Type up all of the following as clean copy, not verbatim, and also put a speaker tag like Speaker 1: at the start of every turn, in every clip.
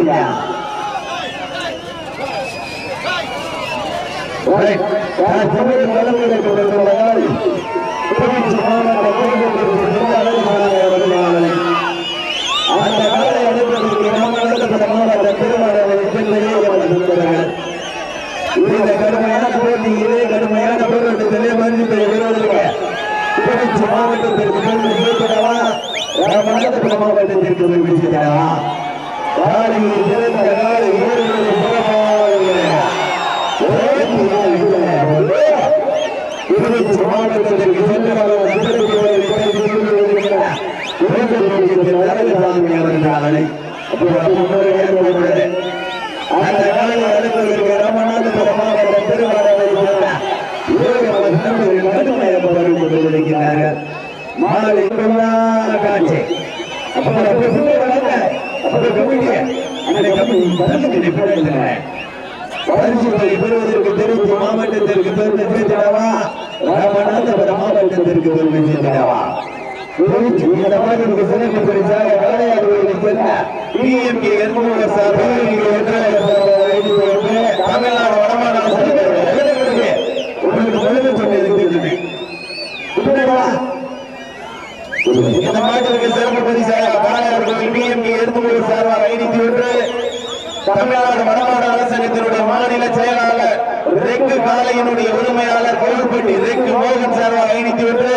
Speaker 1: முடியா அந்த காலை அனுப்பதற்கு மாவட்ட திருமணம் இந்த கடுமையான போட்டி இதே கடுமையான போராட்டத்திலே மருந்து பெறுவதற்கு திருச்சி மாவட்டத்திற்கு பெருமை சேர்க்கிறவா ராமநாதபுரம் மாவட்டத்திற்கு பெருமை சேர்க்கிறவா காலையில் சிறந்த காலை வீரர்களை திருச்சி மாவட்டத்திற்கு சென்றவர்கள் அரங்கசாமி அவர்களை அந்த காலையை அனுப்பதற்கு ராமநாதபுரம் மாவட்ட திருவாரூரை கொண்டிருக்கிறார்கள் மாலை காட்சி பரிசுகளை பெறுவதற்கு திருச்சி மாவட்டத்திற்கு பெருமை சேர்த்திடவா ராமநாதபுரம் மாவட்டத்திற்கு பெருமை சேர்த்திடவா இந்த மாவட்டத்திற்கு சிறப்பு பரிசாக விளையாடுவதை சேர்ந்த பிஎம்கே எர்மூர் தமிழ்நாடு வடமாநில உங்களுக்கு சொல்லுங்க சொன்னது இந்த மாவட்டத்திற்கு சிறப்பு பரிசாக விளையாடுவதை பிஎம்கே எர்மூர் சார்பாக 51 தமிழ்நாடு வடமாநில அரசங்கத்தினுடைய மாநில செயலாளர் ரெக்கு காலையினுடைய உரிமையாளர் கோவில்பட்டி ரெக்கு மோகன் சார்பாக 51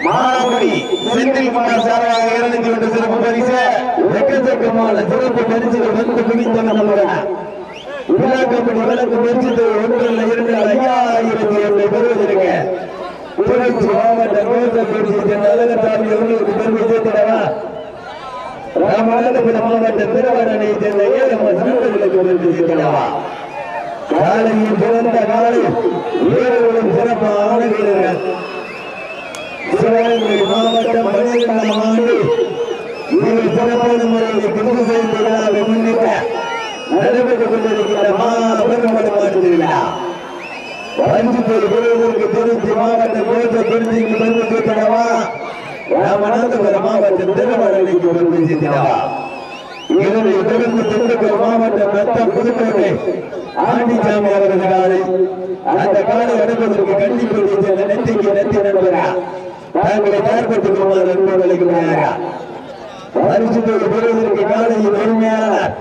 Speaker 1: மானாக்குடி செந்தில்குமார் சார்பாக 201 சிறப்பு பரிசு எக்கச்சக்கமான சிறப்பு பரிசுகள் வந்து குவித்தன விழா கமிட்டி விலக்கு பரிசு 1 பெறுவதற்கு திருச்சி மாவட்ட அழகசாமி அவர்களுக்கு பெருமை சேர்த்திடவா ராமநாதபுரம் மாவட்ட திருவண்ணனை சேர்ந்த 7 நண்பர்களுக்கு பெருமை சேர்த்திடவா காலையில் பிறந்த காலை வீரர்களும் சிறப்பான வீரர்கள் சிவகங்கை மாவட்டம் 12ஆம் ஆண்டு சிறப்பான முறையில் கிருமி செய்தி விழாவை முன்னிட்ட நடைபெற்றுக் கொண்டிருக்கின்ற மாபெரும் திருவிழா பரிசு பெறுவதற்கு திருச்சி மாவட்டம் திருச்சிக்கு பெருமை சேர்த்திடவா ராமநாதபுரம் மாவட்டம் திருவண்ணனைக்கு பெருமை சேர்த்திடவா இதனை தொடர்ந்து திண்டுக்கல் மாவட்டம் மொத்தம் புதுக்கோட்டை ஆண்டிசாமி அவர்கள் அந்த காலை அடைவதற்கு கண்டிப்பாக நெத்திக்கு நெத்தி நண்பரா தாங்களை தயார்படுத்திக் கொள்வார் நண்பர்களுக்கு பரிசு பெறுவதற்கு காலையில் உரிமையாளர்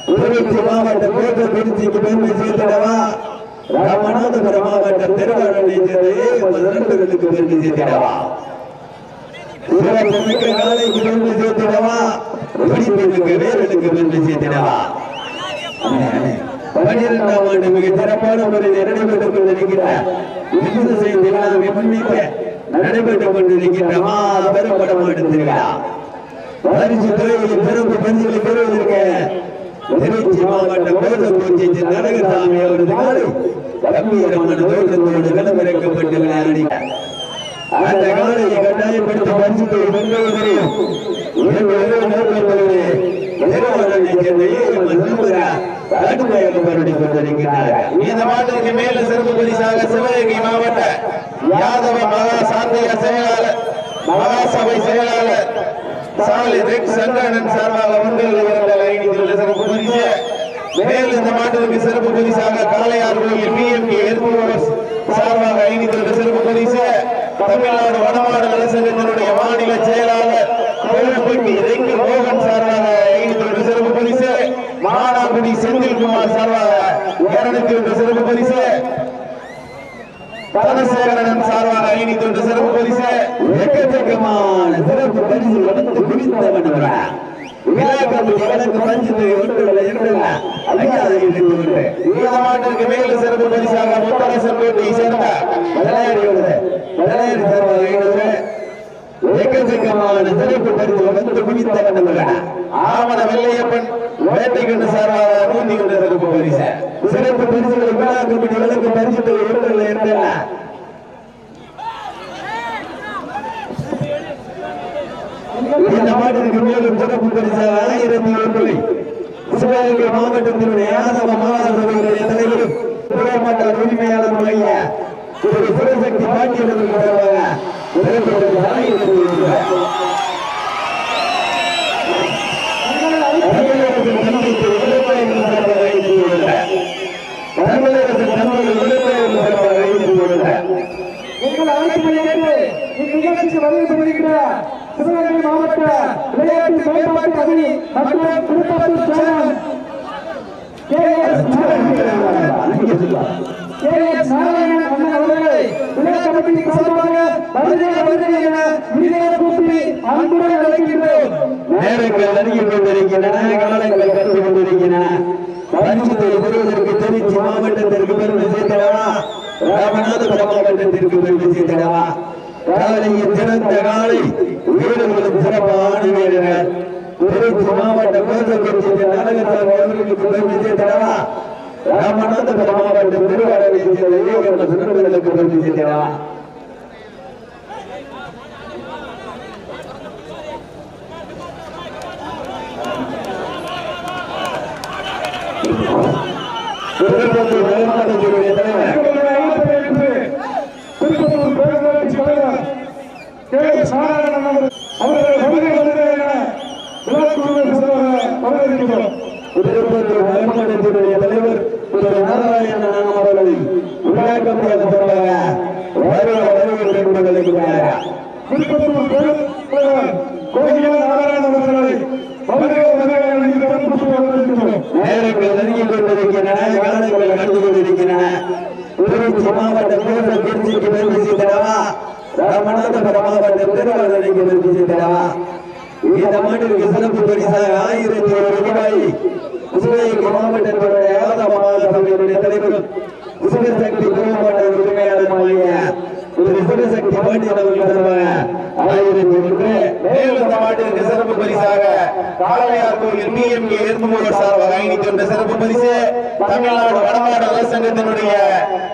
Speaker 1: திருச்சி மாவட்டம் திருச்சிக்கு பெருமை சேர்த்திடவா ராமநாதபுரம் மாவட்டம் திருவண்ணனை சேர்ந்த நண்பர்களுக்கு பெருமை சேர்த்திடவா சிறப்புமிக்க காலைக்கு பெருமை சேர்த்திடவா வெடிப்புக்கு வீரர்களுக்கு பெருமை சேர்த்திடவா 12ஆம் ஆண்டு மிக சிறப்பான முறையில் நடைபெற்றுக் கொண்டிருக்கிறார் விருது செய்திருந்த முன்னிட்டு நடைபெற்றுக் கொண்டிருக்கின்ற மாபெரும் வடமாடு திருவிழா பரிசு துறையில் சிறப்பு பரிசுகளை பெறுவதற்கு திருச்சி மாவட்டம் கோதப்பூச்சி அழகசாமி அவரது கம்பீரமான தோற்றத்தோடு களமிறக்கப்பட்டு விளையாடினார் அந்த காலையை கட்டாயப்படுத்தி பரிசுத்தை வென்றுவதையும் இந்த மாவட்டத்திற்கு மேல சிறப்பு பரிசாக சிவகங்கை மாவட்ட யாதவ மகா சாந்திய செயலாளர் மகாசபை செயலாளர் சாலை ரெக் சங்கரன் சார்பாக சிறப்பு பரிசு மேல் இந்த மாவட்டத்திற்கு சிறப்பு பரிசாக காளையார் கோயில் பிஎம்கே எர்மூர் சார்பாக 52 சிறப்பு பரிசு தமிழ்நாடு வடமாநில அரசங்கத்தினுடைய மாநில செயலாளர் கோவில்பட்டி ரெக்கு மோகன் சார்பாக 52 சிறப்பு பரிசு மானாக்குடி செந்தில்குமார் சார்பாக 201 சிறப்பு பரிசு தனசேகரன் சார்பாக 51 சிறப்பு பரிசு எக்கச்சக்கமான சிறப்பு பரிசு வந்து குவித்தவன் மேல சிறப்பு பரிசாக முத்தரசன் கோட்டையை சேர்ந்த எக்கச்சக்கமான சிறப்பு பரிசு வந்து குவித்தவன் ஆவண வெள்ளையப்பன் வேட்டைக்கண்ணு சார்பாக 101 சிறப்பு பரிசு சிறப்பு பரிசுகளை விழா கமிட்டி விலக்கு பரிசு இந்த மாவட்டத்திற்கு மேலும் சிறப்பு பரிசாக 1001 சிவகங்கை மாவட்டத்தினுடைய யாதவ மகாசபைகளுடைய தலைவரும் மாவட்ட உரிமையாளர் சிவசக்தி பாட்டியவர்கள்
Speaker 2: சிவகங்கை மாவட்ட விளையாட்டு மேம்பாட்டு அணி மற்றும் திருப்பத்தூர் சேனல் நாராயணன் அண்ணன் அவர்களை விளையாட்டு கமிட்டி சார்பாக வருகை என வீடியோ கூப்பி அன்புடன் அழைக்கின்றோம்.
Speaker 1: நேரங்கள் நெருங்கிக் கொண்டிருக்கின்றன, காலங்கள் கண்டு கொண்டிருக்கின்றன. பரிசுத்தை பெறுவதற்கு திருச்சி மாவட்டத்திற்கு பெருமை சேர்த்தவா, ராமநாதபுரம் மாவட்டத்திற்கு பெருமை சேர்த்தவா. காலையில் சிறந்த காலை வீரர்களும் சிறப்பான வீரர்கள். திருச்சி மாவட்ட கோசக்குறிச்சி நாடகத்தார் அவர்களுக்கு பெருமை சேர்த்தவா, ராமநாதபுரம் மாவட்டம் திருவாரூரை சேர்ந்த இளைஞர்கள் சிறப்புகளுக்கு பெருமை சேர்த்தவா. திருப்பத்தூர் மாவட்டத்தினுடைய தலைவர்
Speaker 2: திருப்பத்தூர் பேரூராட்சி தலைவர் நாராயணன் அவர்கள் வருகை என விழாக்குழுவை சார்பாக வரவேற்கிறோம்.
Speaker 1: திருப்பத்தூர் மாவட்டத்தினுடைய தலைவர் நாராயணன் அவர்களை விழாக்கமாக வரவேற்கிறார்.
Speaker 2: திருப்பத்தூர் தலைவர் கோகிலா நாராயணன் அவர்களை
Speaker 1: நேரங்கள் நெருங்கிக் கொண்டிருக்கின்றன, காலங்கள் கண்டு கொண்டிருக்கின்றன. திருச்சி மாவட்டம் திருச்சிக்கு பெருமை சேர்த்தவா, ராமநாதபுரம் மாவட்டம் திருவாரூரைக்கு பெருமை சேர்த்தவா. இந்த ஆண்டிற்கு சிறப்பு பரிசாக 1001 ரூபாய் சிவகங்கை மாவட்டத்தினுடைய சபையினுடைய தலைவரும் சிவசக்தி குழுமன்ற உரிமையாளருமாகிய சிவசக்தி பாண்டியன் அவர்கள் தருவாங்க 1001. மேலும் இந்த ஆண்டிற்கு சிறப்பு பரிசாக காளையார் கோயில் PMK எறும்புமூர் சார்பாக ஐநூத்தி சிறப்பு பரிசு. தமிழ்நாடு வடமாடு அரசங்கத்தினுடைய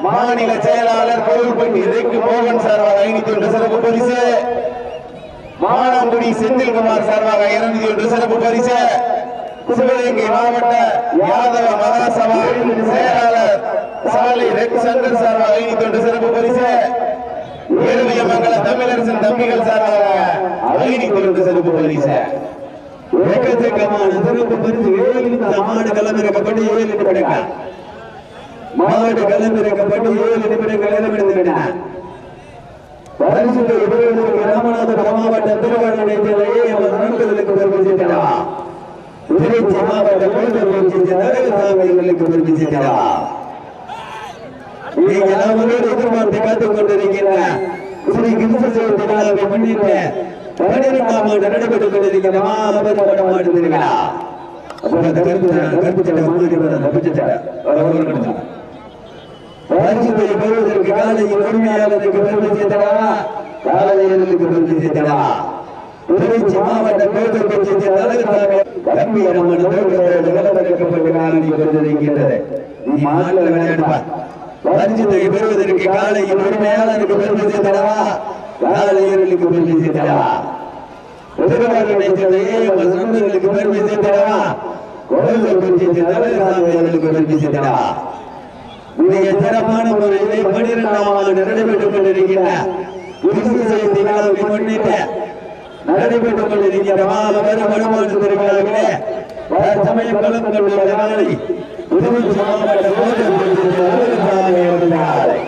Speaker 1: மாநில செயலாளர் கோவில்பட்டி ரெக்கு மோகன் சார்பாக 501 சிறப்பு பரிசு. மானாங்குடி செந்தில்குமார் சார்பாக 201 சிறப்பு பரிசு. சிவகங்கை மாவட்ட யாதவ மகாசபா செயலாளர் சாலை ரெக் சங்கர் சார்பாக 501 சிறப்பு பரிசு. ஏழுமங்கல தமிழரசன் தம்பிகள் சார்பாக 501 சிறப்பு பரிசு. எக்கச்சக்கமான சிறப்பு பரிசு. 7 மாடு களமிறக்கப்பட்டு 7 நிமிடங்கள் மாவட்ட களமிறக்கப்பட்டு 7 நிமிடங்கள் இடம்பெறுகின்றன. பரிசுகளை பெறுவதற்கு ராமநாதபுரம் மாவட்ட திருவாரூரை நண்பர்களுக்கு பெருமை சேர்த்தவா, திருச்சி மாவட்ட நரகசாமிகளுக்கு பெருமை சேர்த்தவா. நீங்கள் அவரோடு எதிர்பார்த்து காத்துக் கொண்டிருக்கின்ற ஸ்ரீ கிருஷ்ணசேவத்தை நாளை முன்னிட்டு 12ஆம் ஆண்டு நடைபெற்றுக் கொண்டிருக்கிற மாபெரும் மாடு திருவிழா. கருப்பு சட்டை பரிசுத்தை பெறுவதற்கு காலையில் உரிமையாளருக்கு பெருமை சேர்த்தவா, காலையர்களுக்கு பெருமை சேர்த்தவா. திருச்சி மாவட்ட கோசக்குறிச்சி நரகசாமி கம்பீரமான தோற்றத்தோடு விளம்பரப்பட்டிருக்கின்றது. நீ மாநில விளையாடுவா. பரிசுத்தை பெறுவதற்கு காலையில் உரிமையாளருக்கு பெருமை சேர்த்தவா, காலையர்களுக்கு பெருமை சேர்த்தவா. திருவாரூரை சேர்ந்த நண்பர்களுக்கு பெருமை சேர்த்தவா, கோசக்குறிச்சி நரகசாமி அவர்களுக்கு பெருமை சேர்த்தவா. மிக சிறப்பான முறையிலே 12ஆம் ஆண்டு நடைபெற்றுக் கொண்டிருக்கிற கிருஷ்ணசேவத்தை நாளை முன்னிட்டு நடைபெற்றுக் கொண்டிருக்கிற மாபெரும் வருமான திருவிழாவிலே சமயம் கலந்து கொண்டுள்ள நாளை திருச்சி மாவட்ட கோசக்குறிச்சி நாளை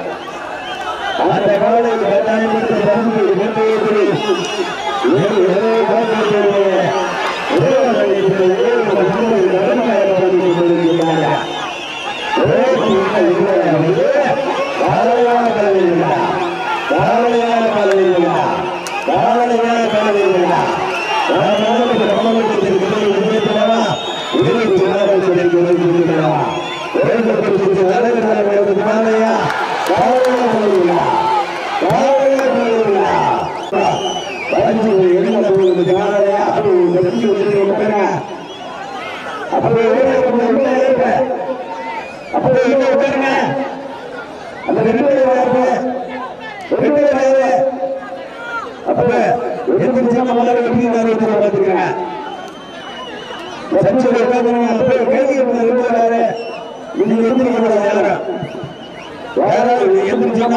Speaker 1: அந்த காலையில் கட்டாயப்பட்ட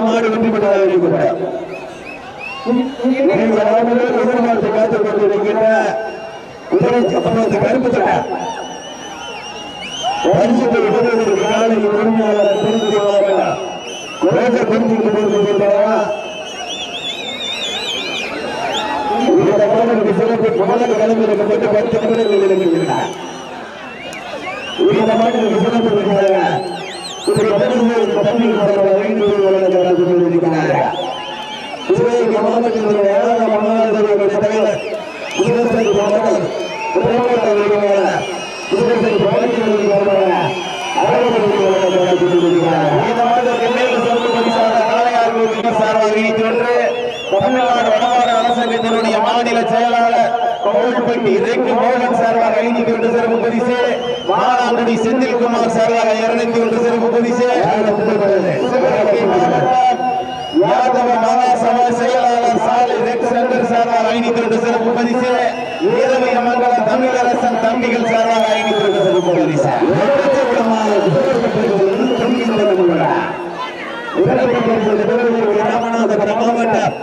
Speaker 1: மாடு வெற்றி பெற்றதாக எதிர்பார்த்து காத்துக் கொண்டிருக்கின்ற கருப்பு சட்டை காலை உரிமையாளர் இந்த மாணவருக்கு சிறப்பு முதல் கலந்துரைக்கப்பட்டு 10 நிமிடங்கள் இருக்கிறார். இந்த மாணவருக்கு சிறப்பு சிவகங்கை மாவட்டத்தினுடைய மாணவர்களுடைய தலைவர் தமிழ்நாடு வடமாடு அரசங்கத்தினுடைய மாநில செயலாளர் கோவில்பட்டி மோகன் சார்பாக 501 சிறப்பு பரிசு, மானாங்குடி செந்தில்குமார் சார்பாக 201 சிறப்பு பரிசு, யாதவ மகாசபை செயலாளர் சாலை ரெட் சங்கர் சார்பாக 502 சிறப்பு பரிசு, வீரமங்கலம் தமிழரசன் தம்பிகள் சார்பாக 502 சிறப்பு பரிசு. ராமநாதபுரம் மாவட்டம்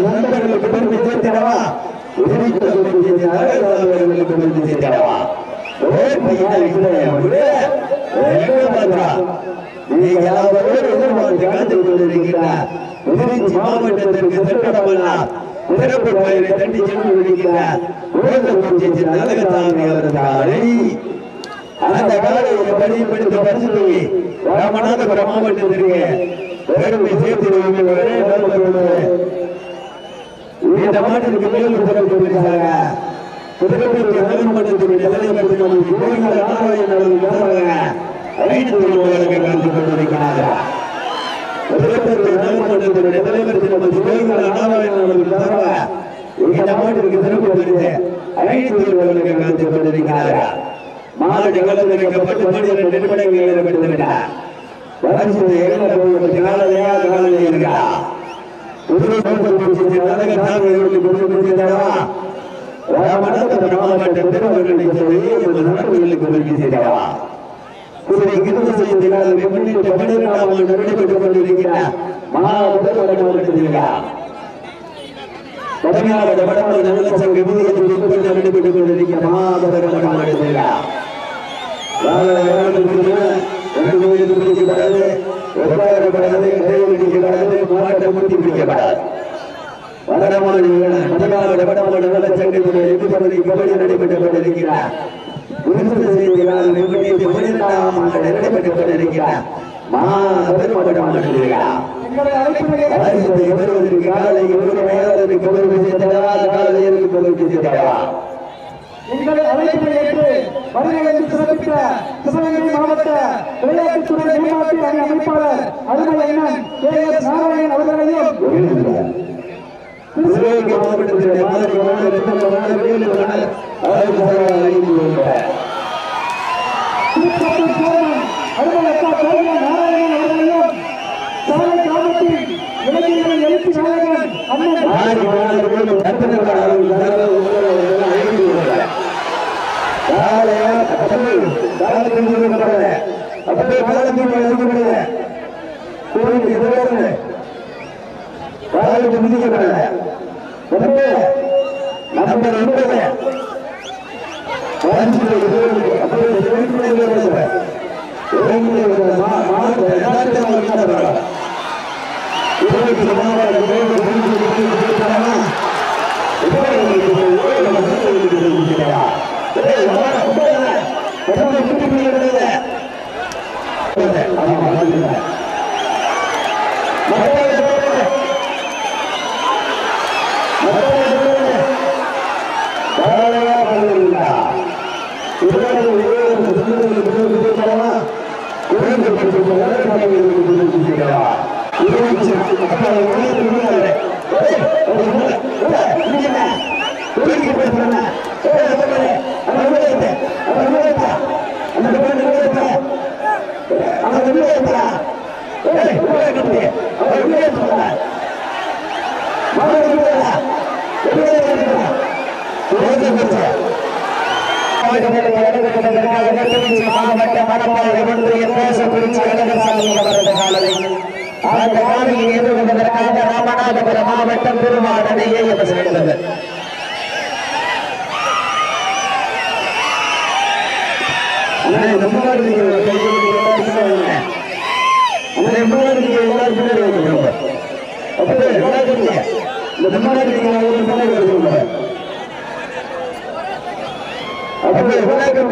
Speaker 1: நண்பர்களுக்கு பெருமை சேர்த்திடவா சேர்த்திடவா மாவட்டத்திற்கு சென்றடமெல்லாம் சிறப்பு பயிரை தட்டி சென்று விடுகிறார் அழகசாமி அவர்கள் அந்த காலையை பதிவுபடுத்த பரிசு ராமநாதபுரம் மாவட்டத்திற்கு பெருமை சேர்த்து இந்த மாநிலத்துக்கு மேலும் சிறப்பு பரிசாக புதுக்கோட்டை நகர்மன்றத்தினுடைய தலைவர் கலந்து கொண்டிருக்கிறார்கள். புதுக்கோட்டை நகர்மன்றத்தினுடைய தலைவர் இந்த மாநிலத்துக்கு சிறப்பு பரிசு 500 கலந்து கொண்டிருக்கிறார்கள். மாவட்ட கலந்துரைக்கப்பட்டு 12 நிமிடங்கள் நிறைவேற்றிவிட்டார். ராமநாதபுரம் மாவட்டம் பெருமக்களை முன்னிட்டு 12ஆம் ஆண்டு நடைபெற்றுக் கொண்டிருக்கிறார். தமிழ்நாடு வடமாடு நலச்சங்க விதிகளுக்கு நடைபெற்றுக் கொண்டிருக்கிற மாபெரும் மாவட்டத்தில் மாவட்டம் முட்டி பிடிக்கப்படாது. தமிழ்நாடு வடமாடு நலச்சங்கத்தினுடைய எதிர்ப்பதை கபடி நடைபெற்றுக் கொண்டிருக்கிறார். 12ஆம் ஆண்டு நடைபெற்றுக் கொண்டிருக்கிறார். மாபெரும் மாவட்டத்தில் காலை
Speaker 2: எங்களை அழைப்பை ஏற்று வருகையில் சிறப்பித்த சிவகங்கை மாவட்ட விளையாட்டுத்துறை மேம்பாட்டு அணி அமைப்பாளர் அருமை அண்ணன் KS நாராயணன் அவர்களையும்
Speaker 1: சிவகங்கை மாவட்டத்தினுடைய
Speaker 2: அருமை அப்பா நாராயணன் அவர்களையும் சாலை கிராமத்தில் இளைஞர்கள் எழுச்சி நாயகன் அண்ணன்
Speaker 1: ராமநாதபுரம் மாவட்டம் பெருமாள் அணையை சென்றது.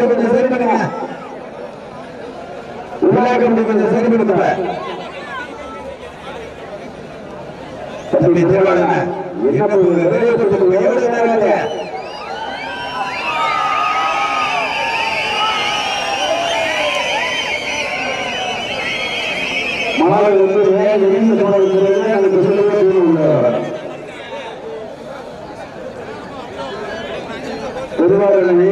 Speaker 1: கொஞ்சம் சரி பண்ணுங்க. கொஞ்சம் சரி பண்ணுங்க. தம்பி தேவாங்க என்ன எவ்வளவு நேரம் மாணவர்கள் பொதுவாக
Speaker 3: தண்ணி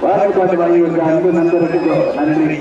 Speaker 1: வாழைப்பாட்டு வாங்கி அன்பு நண்பர்களுக்கு நன்றி.